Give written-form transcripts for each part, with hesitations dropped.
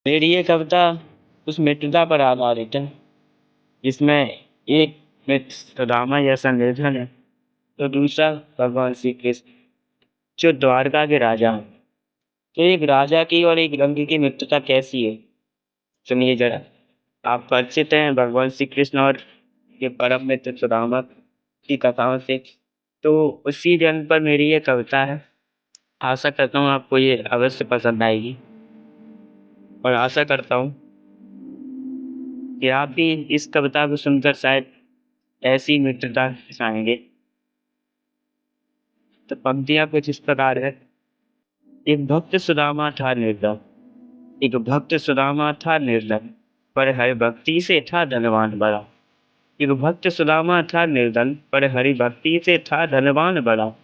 मेरी ये कविता उस मित्रता पर आधारित है जिसमें एक मित्र सुदामा जैसा निर्धन है तो दूसरा भगवान श्री कृष्ण जो द्वारका के राजा हैं। तो एक राजा की और एक रंग की मित्रता कैसी है, सुनिए जरा। आप परिचित हैं भगवान श्री कृष्ण और ये परम मित्र सुदामा की कथाओं से। तो उसी जन्म पर मेरी ये कविता है। आशा करता हूँ आपको ये अवश्य पसंद आएगी और आशा करता हूँ कि आप भी इस कविता को सुनकर शायद ऐसी मित्रता चाहेंगे। तो पंक्तियां कुछ इस प्रकार है। एक भक्त सुदामा था निर्धन, एक भक्त सुदामा था निर्धन, पर हरि भक्ति से था धनवान बड़ा। एक भक्त सुदामा था निर्धन, पर हरि भक्ति से था धनवान बड़ा।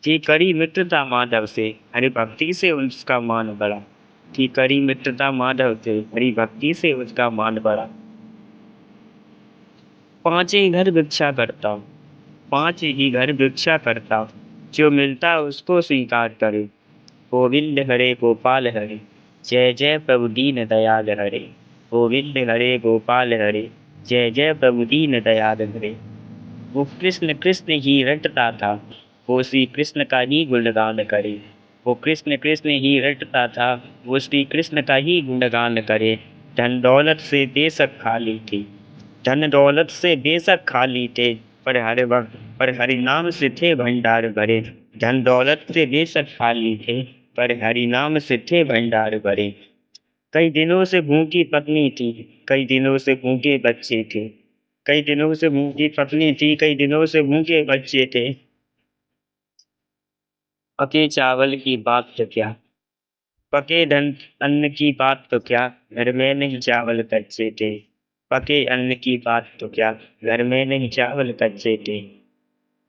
कि करी मित्रता माधव से, हरि भक्ति से उसका मान बढ़ा। कि करी मित्रता माधव से, हरि भक्ति से उसका मान बढ़ा। पांच ही घर भिक्षा करता हूँ, पांच ही घर भिक्षा करता हूँ, जो मिलता उसको स्वीकार करे। गोविंद हरे गोपाल हरे, जय जय प्रभु दीन दयाल हरे। गोविंद हरे गोपाल हरे, जय जय प्रभु दीन दयाल हरे। वो कृष्ण कृष्ण ही रटता था, वो श्री कृष्ण का ही गुणगान करे। वो कृष्ण कृष्ण ही रटता था, वो श्री कृष्ण का ही गुणगान करे। धन दौलत से बेशक खाली थी, धन दौलत से बेशक खाली थे, पर हरि नाम से थे भंडार भरे। धन दौलत से बेशक खाली थे, पर हरि नाम से थे भंडार भरे। कई दिनों से भूखी पत्नी थी, कई दिनों से भूखे बच्चे थे। कई दिनों से भूखी पत्नी थी, कई दिनों से भूखे बच्चे थे। पके चावल की बात तो क्या, पके धन अन्न की बात तो क्या, घर में नहीं चावल कच्चे थे। पके अन्न की बात तो क्या, घर में नहीं चावल कच्चे थे।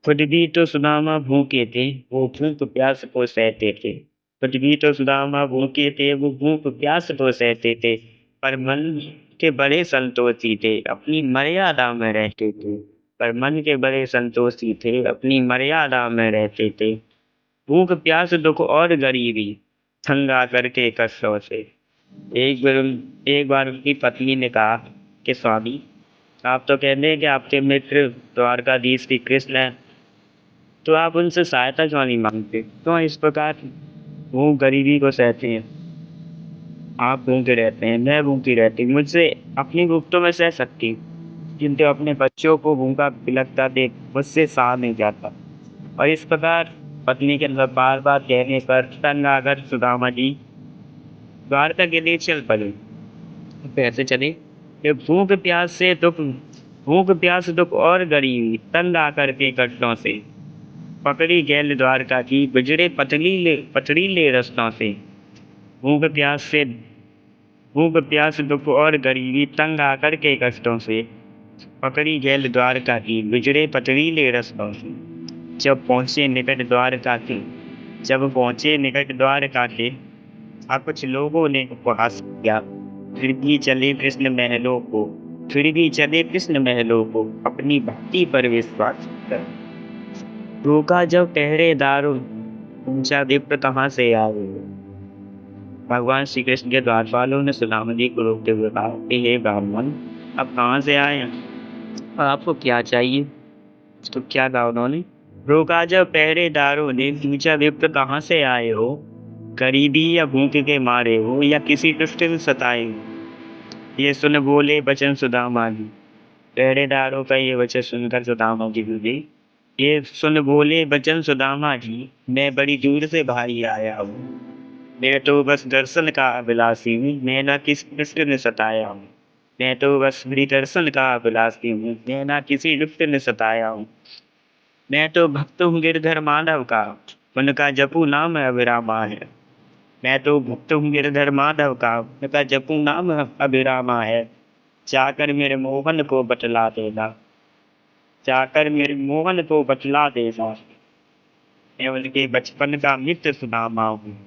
खुद भी तो सुदामा भूखे थे, वो भूख प्यास को सहते थे। खुद भी तो सुदामा भूखे थे, वो भूख प्यास को सहते थे। पर मन के बड़े संतोषी थे, अपनी मर्यादा में रहते थे। पर मन के बड़े संतोषी थे, अपनी मर्यादा में रहते थे। भूख प्यास दुख और गरीबी ठंगा करके कष्टों से। एक बार उनकी पत्नी ने कहा कि स्वामी, आप तो कहते हैं कि आपके मित्र द्वारकाधीश श्री कृष्ण हैं, तो आप उनसे सहायता क्यों नहीं मांगते, क्यों इस प्रकार भूख गरीबी को सहते हैं। आप भूखे रहते हैं, मैं भूखी रहती हूँ, मुझसे अपनी भूख तो मैं सह सकती हूँ, किंतु अपने बच्चों को भूखा बिलखता देख मुझसे सहा नहीं जाता। और इस प्रकार पत्नी के बार बार कहने पर तंग आकर सुदामा जी द्वारका के लिए चल पड़े। कैसे चले कि भूख प्यास दुख और गरीबी तंग आकर के कष्टों से। पकड़ी गैल द्वारका की गुजरे पथरीले रास्तों से। भूख प्यास से भूख प्यास दुख और गरीबी तंग आकर के कष्टों से। पकड़ी गैल द्वारका की गुजरे पथरीले रास्तों से। जब पहुंचे निकट द्वारका के जब पहुंचे निकट द्वारका के, कुछ लोगों ने उपहास किया। फिर भी चले कृष्ण महलों को, फिर भी चले कृष्ण महलों को, अपनी भक्ति पर विश्वास कर। रोका जब पहरेदारों, पूछा विप्र कहाँ से आए। भगवान श्री कृष्ण के द्वारपालों ने सुदामा जी को रोकते हुए कहा कि हे ब्राह्मण, आप कहाँ से आए हैं और आपको क्या चाहिए। तो क्या कहा उन्होंने, रोका जब पहरेदारों ने, पूछा विप्र कहाँ से आए हो, गरीबी या भूख के मारे हो या किसी दुष्ट ने सताए हो। ये सुन बोले बचन सुदामा जी। पहरेदारों का ये वचन सुनकर सुदामा जी बोले, ये सुन बोले बचन सुदामा जी, मैं बड़ी दूर से भाई आया हूँ। मैं तो बस दर्शन का अभिलाषी हूँ, मैं ना किसी दुष्ट ने सताया हूँ। मैं तो बस मेरी दर्शन का अभिलाषी हूँ, मैं ना किसी दुष्ट ने सताया हूँ। मैं तो भक्त हूँ गिरधर माधव का, उनका जपू नाम अभिरामा है। मैं तो भक्त हूँ गिरधर माधव का, उनका जपू नाम अभिरामा है। जाकर मेरे मोहन को बतला देना, जाकर मेरे मोहन को बतला देना। मैं उनके बचपन का मित्र सुदामा हूँ।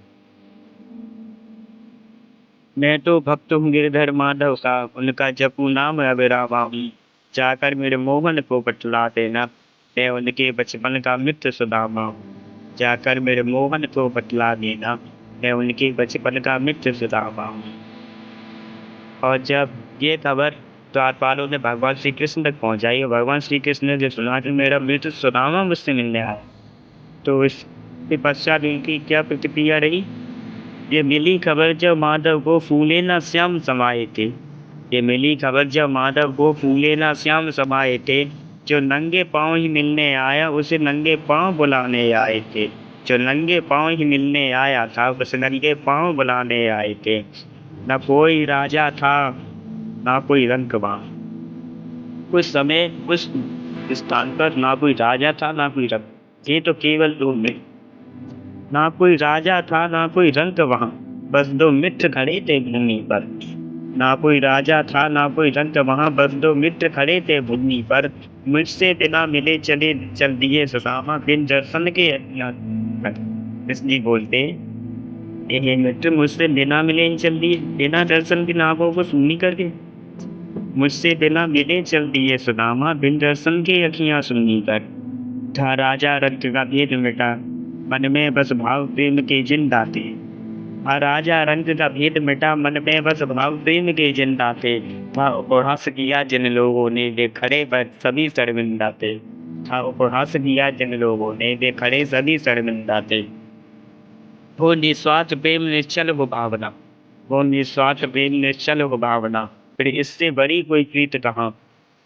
मैं तो भक्त हूँ गिरधर माधव का, उनका जपू नाम अभिरामा हूँ। जाकर मेरे मोहन को बतला देना, मैं उनके बचपन का मित्र सुदामा हूँ। जाकर मेरे मोहन को बतला देना, मैं उनके बचपन का मित्र सुदामा हूँ। और जब ये खबर द्वारपालों ने भगवान श्री कृष्ण तक पहुंचाई और भगवान श्री कृष्ण ने जब सुना कि मेरा मित्र सुदामा मुझसे मिलने आया, तो इसके पश्चात उनकी क्या प्रतिक्रिया रही? ये मिली खबर जब माधव को फूले न श्याम समाये थे। ये मिली खबर जब माधव को फूले न श्याम समाये थे। जो नंगे पाँव ही मिलने आया उसे नंगे पाँव बुलाने आए थे। जो नंगे पाँव ही मिलने आया था उसे नंगे पाँव बुलाने आए थे। न कोई राजा था ना कोई रंकवा। उस समय उस स्थान पर ना कोई राजा था ना कोई रंक, ये तो केवल दो मित्र। ना कोई राजा था ना कोई रंक वहाँ, बस दो मित्र खड़े थे भूमि पर। ना कोई राजा था ना कोई रंक वहाँ, बस दो मित्र खड़े थे भूमि पर। मुझसे बिना मिले चल दिए सुदामा, बिन दर्शन के इसलिए बोलते ये मित्र मुझसे बिना मिले ही चल दिए, बिना दर्शन की नाभों को सूनी कर दिए। मुझसे बिना मिले चल दिए सुदामा, बिन दर्शन के अखियाँ सूनी कर। था राजा रंक का भेद मिटा, मन में बस भाव प्रेम के जिंदा थे। हाँ राजा रंक का भेद मिटा, मन में बस भाव प्रेम के जिंदा थे। वह उपहास किया जिन लोगों ने, वे खड़े पर सभी शर्मिंदा थे। हाँ उपहास किया जिन लोगों ने, वे खड़े सभी शर्मिंदा थे। वो निस्वार्थ प्रेम निश्चल हो भावना, वो निस्वार्थ प्रेम निश्चल हो भावना, फिर इससे बड़ी कोई प्रीत कहाँ।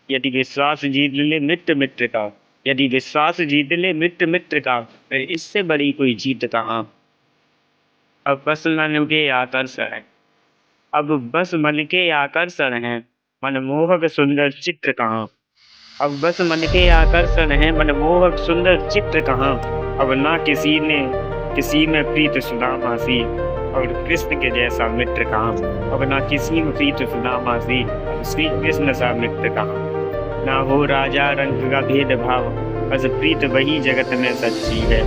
यदि विश्वास जीत ले मित्र मित्र का, यदि विश्वास जीत ले मित्र मित्र का, फिर इससे बड़ी कोई जीत कहाँ। अब बस मन के आकर्षण है, अब बस मन के आकर्षण है, मनमोहक सुंदर चित्र कहाँ। अब बस मन के आकर्षण है, मनमोहक सुंदर चित्र कहाँ। अब ना किसी में प्रीत सुदामा सी, और कृष्ण के जैसा मित्र कहाँ। अब ना किसी में प्रीत सुदामा सी, श्री कृष्ण सा मित्र कहाँ। ना हो राजा रंग का भेदभाव, बस प्रीत वही जगत में सच्ची है।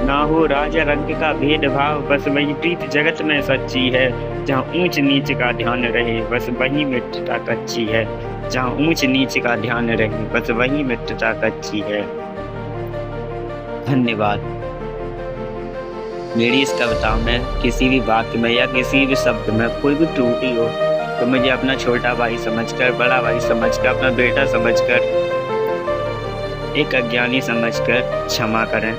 ना हो राजा रंग का भेदभाव, बस वही प्रीत जगत में सच्ची है। जहाँ ऊंच नीच का ध्यान रहे, बस वही मित्रता कच्ची है। जहाँ ऊंच नीच का ध्यान रहे, बस वही मित्रता कच्ची है। धन्यवाद। मेरी इस कविता में किसी भी वाक्य में या किसी भी शब्द में कोई भी त्रुटि हो तो मुझे अपना छोटा भाई समझकर, बड़ा भाई समझकर, अपना बेटा समझकर, एक अज्ञानी समझकर क्षमा करें।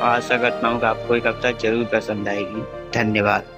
आशा करता हूँ कि आपको ये कविता जरूर पसंद आएगी। धन्यवाद।